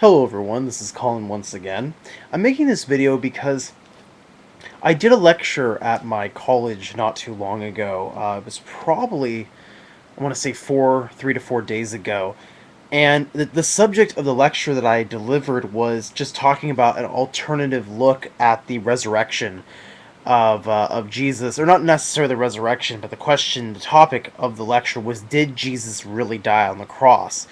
Hello everyone, this is Colin once again. I'm making this video because I did a lecture at my college not too long ago. It was probably, I want to say 3 to 4 days ago. And the subject of the lecture that I delivered was just talking about an alternative look at the resurrection of Jesus, or not necessarily the resurrection, but the topic of the lecture was, did Jesus really die on the cross?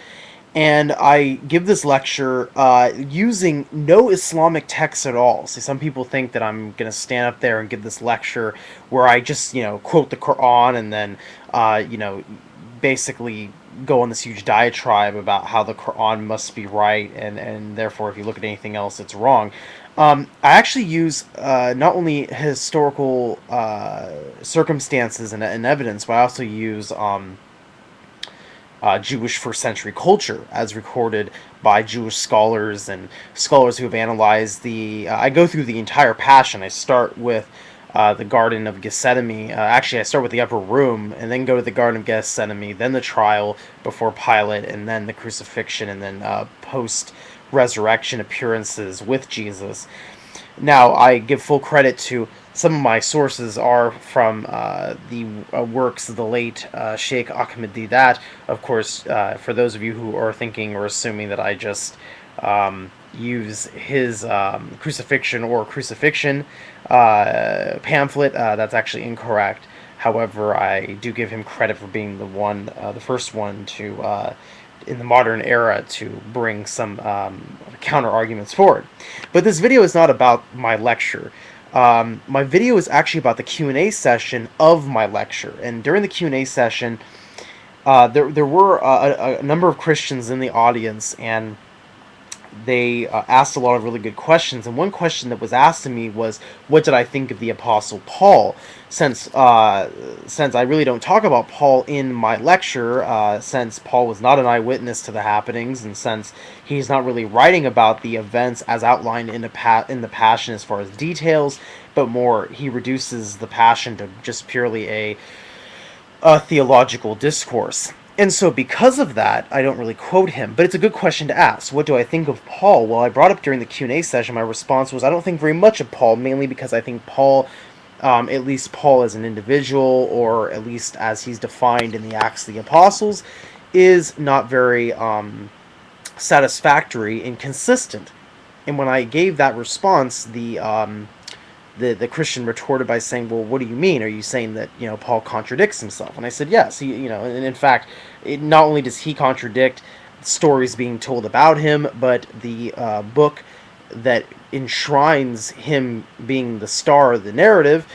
And I give this lecture using no Islamic texts at all. See, some people think that I'm going to stand up there and give this lecture where I just, quote the Quran and then, basically go on this huge diatribe about how the Quran must be right and therefore if you look at anything else, it's wrong. I actually use not only historical circumstances and evidence, but I also use Jewish first century culture as recorded by Jewish scholars and scholars who have analyzed the. I go through the entire Passion. I start with the Garden of Gethsemane. Actually, I start with the upper room and then go to the Garden of Gethsemane, then the trial before Pilate, and then the crucifixion, and then post resurrection appearances with Jesus. Now, I give full credit to some of my sources are from the works of the late Sheikh Ahmed Didat. Of course, for those of you who are thinking or assuming that I just use his crucifixion or crucifixion pamphlet, that's actually incorrect. However, I do give him credit for being the first one to in the modern era to bring some counter arguments forward. But this video is not about my lecture. My video is actually about the Q&A session of my lecture. And during the Q&A session, there were a number of Christians in the audience, and they asked a lot of really good questions. And one question that was asked to me was, what did I think of the Apostle Paul? Since I really don't talk about Paul in my lecture, since Paul was not an eyewitness to the happenings, and since he's not really writing about the events as outlined in the Passion as far as details, but more he reduces the Passion to just purely a theological discourse. And so because of that, I don't really quote him. But it's a good question to ask. What do I think of Paul? Well, I brought up during the Q&A session, my response was, I don't think very much of Paul, mainly because I think Paul, at least Paul as an individual, or at least as he's defined in the Acts of the Apostles, is not very satisfactory and consistent. And when I gave that response, the Christian retorted by saying, well, what do you mean? Are you saying that, Paul contradicts himself? And I said, yes. And in fact, not only does he contradict stories being told about him, but the book that enshrines him being the star of the narrative,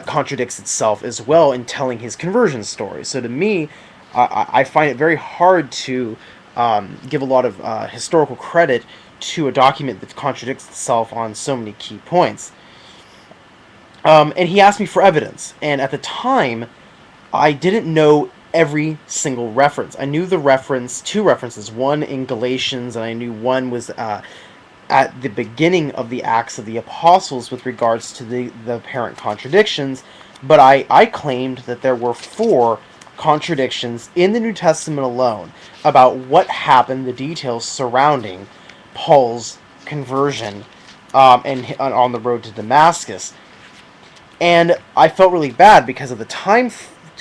contradicts itself as well in telling his conversion story. So to me, I find it very hard to give a lot of historical credit to a document that contradicts itself on so many key points. And he asked me for evidence. And at the time, I didn't know every single reference. I knew two references, one in Galatians, and I knew one was at the beginning of the Acts of the Apostles with regards to the apparent contradictions. But I claimed that there were 4 contradictions in the New Testament alone about what happened, the details surrounding Paul's conversion and on the road to Damascus. And I felt really bad because of the time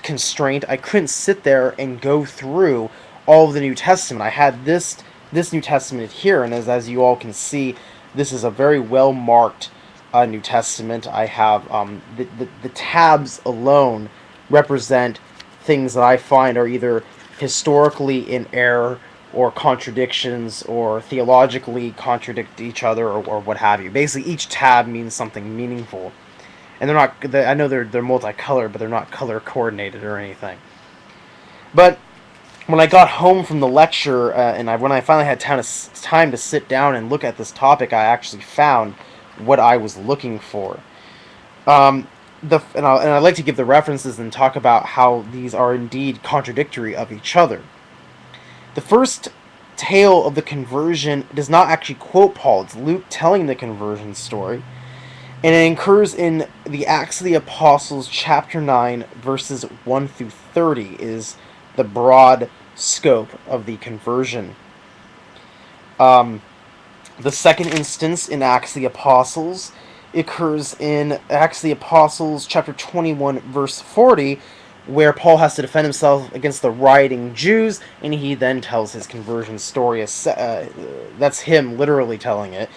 constraint. I couldn't sit there and go through all of the New Testament. I had this New Testament here, and as you all can see, this is a very well marked New Testament. I have the tabs alone represent things that I find are either historically in error or contradictions or theologically contradict each other or what have you. Basically, each tab means something meaningful. And they're not, I know they're multicolored, but they're not color coordinated or anything. But when I got home from the lecture when I finally had time to sit down and look at this topic, I actually found what I was looking for. And I'd like to give the references and talk about how these are indeed contradictory of each other. The first tale of the conversion does not actually quote Paul. It's Luke telling the conversion story. And it occurs in the Acts of the Apostles, chapter 9, verses 1 through 30, is the broad scope of the conversion. Um, the second instance in Acts of the Apostles occurs in Acts of the Apostles, chapter 21, verse 40, where Paul has to defend himself against the rioting Jews, and he then tells his conversion story. That's him literally telling it.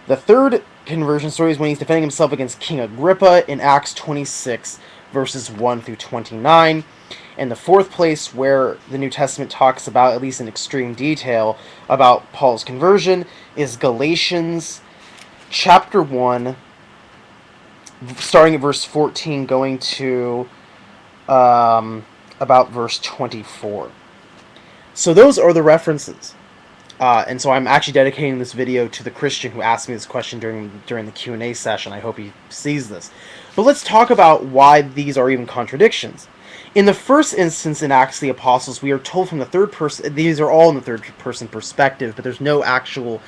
The third conversion story is when he's defending himself against King Agrippa in Acts 26, verses 1 through 29. And the fourth place where the New Testament talks about, at least in extreme detail, about Paul's conversion is Galatians chapter 1, starting at verse 14, going to about verse 24. So those are the references. And so I'm actually dedicating this video to the Christian who asked me this question during the Q&A session. I hope he sees this. But let's talk about why these are even contradictions. In the first instance in Acts of the Apostles, we are told from the third person, these are all in the third person perspective, but there's no actual,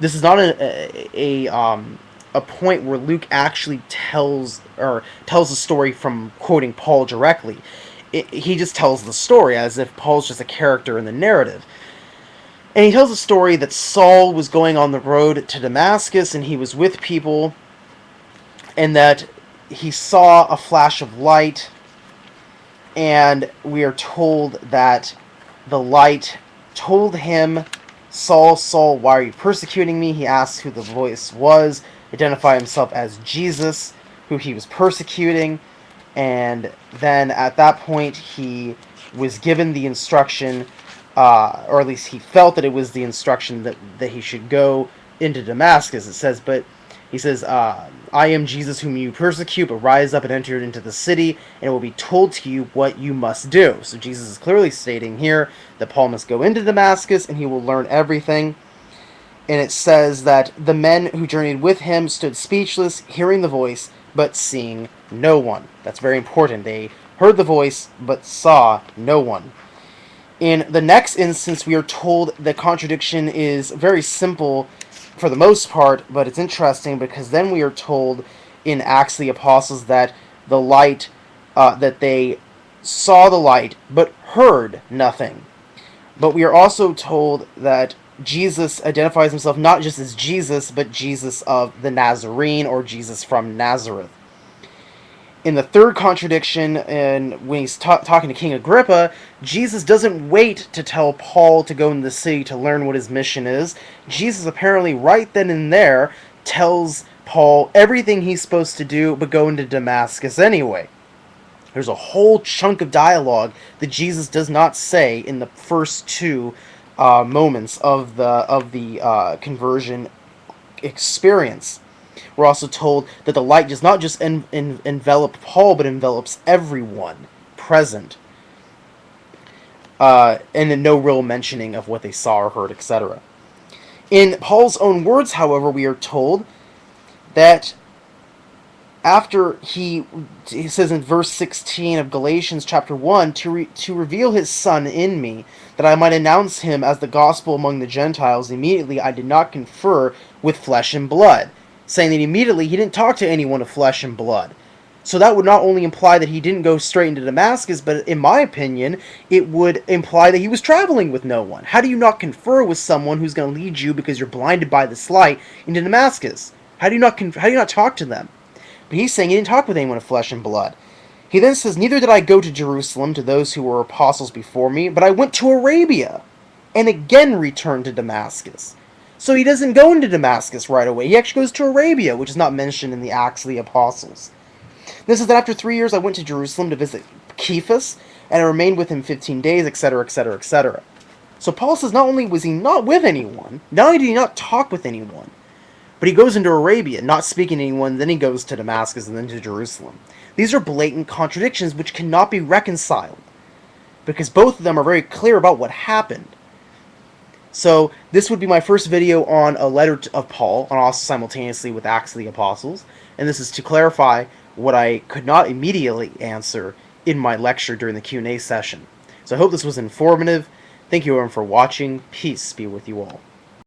this is not a point where Luke actually tells the story from quoting Paul directly. He just tells the story as if Paul's just a character in the narrative. And he tells a story that Saul was going on the road to Damascus and he was with people, and that he saw a flash of light, and we are told that the light told him, "Saul, Saul, why are you persecuting me?" He asked who the voice was, identified himself as Jesus, who he was persecuting, and then at that point he was given the instruction, or at least he felt that it was the instruction that he should go into Damascus. It says, but he says, "I am Jesus whom you persecute, but rise up and enter into the city, and it will be told to you what you must do." So Jesus is clearly stating here that Paul must go into Damascus, and he will learn everything. And it says that the men who journeyed with him stood speechless, hearing the voice, but seeing no one. That's very important. They heard the voice, but saw no one. In the next instance, we are told the contradiction is very simple for the most part, but it's interesting because then we are told in Acts of the Apostles that the light, that they saw the light, but heard nothing. But we are also told that Jesus identifies himself not just as Jesus, but Jesus of the Nazarene, or Jesus from Nazareth. In the third contradiction, and when he's talking to King Agrippa, Jesus doesn't wait to tell Paul to go into the city to learn what his mission is. Jesus apparently right then and there tells Paul everything he's supposed to do, but go into Damascus anyway. There's a whole chunk of dialogue that Jesus does not say in the first two moments of the conversion experience. We're also told that the light does not just envelop Paul, but envelops everyone present. And then no real mentioning of what they saw or heard, etc. In Paul's own words, however, we are told that after he says in verse 16 of Galatians chapter 1, to reveal his Son in me, that I might announce him as the gospel among the Gentiles, immediately I did not confer with flesh and blood. Saying that immediately he didn't talk to anyone of flesh and blood. So that would not only imply that he didn't go straight into Damascus, but in my opinion, it would imply that he was traveling with no one. How do you not confer with someone who's going to lead you, because you're blinded by this light, into Damascus? How do you not talk to them? But he's saying he didn't talk with anyone of flesh and blood. He then says, "Neither did I go to Jerusalem to those who were apostles before me, but I went to Arabia, and again returned to Damascus." So he doesn't go into Damascus right away. He actually goes to Arabia, which is not mentioned in the Acts of the Apostles. This is that after 3 years I went to Jerusalem to visit Cephas, and I remained with him 15 days, etc., etc., etc. So Paul says not only was he not with anyone, not only did he not talk with anyone, but he goes into Arabia, not speaking to anyone, then he goes to Damascus and then to Jerusalem. These are blatant contradictions which cannot be reconciled, because both of them are very clear about what happened. So this would be my first video on a letter of Paul, and also simultaneously with Acts of the Apostles. And this is to clarify what I could not immediately answer in my lecture during the Q&A session. So I hope this was informative. Thank you everyone for watching. Peace be with you all.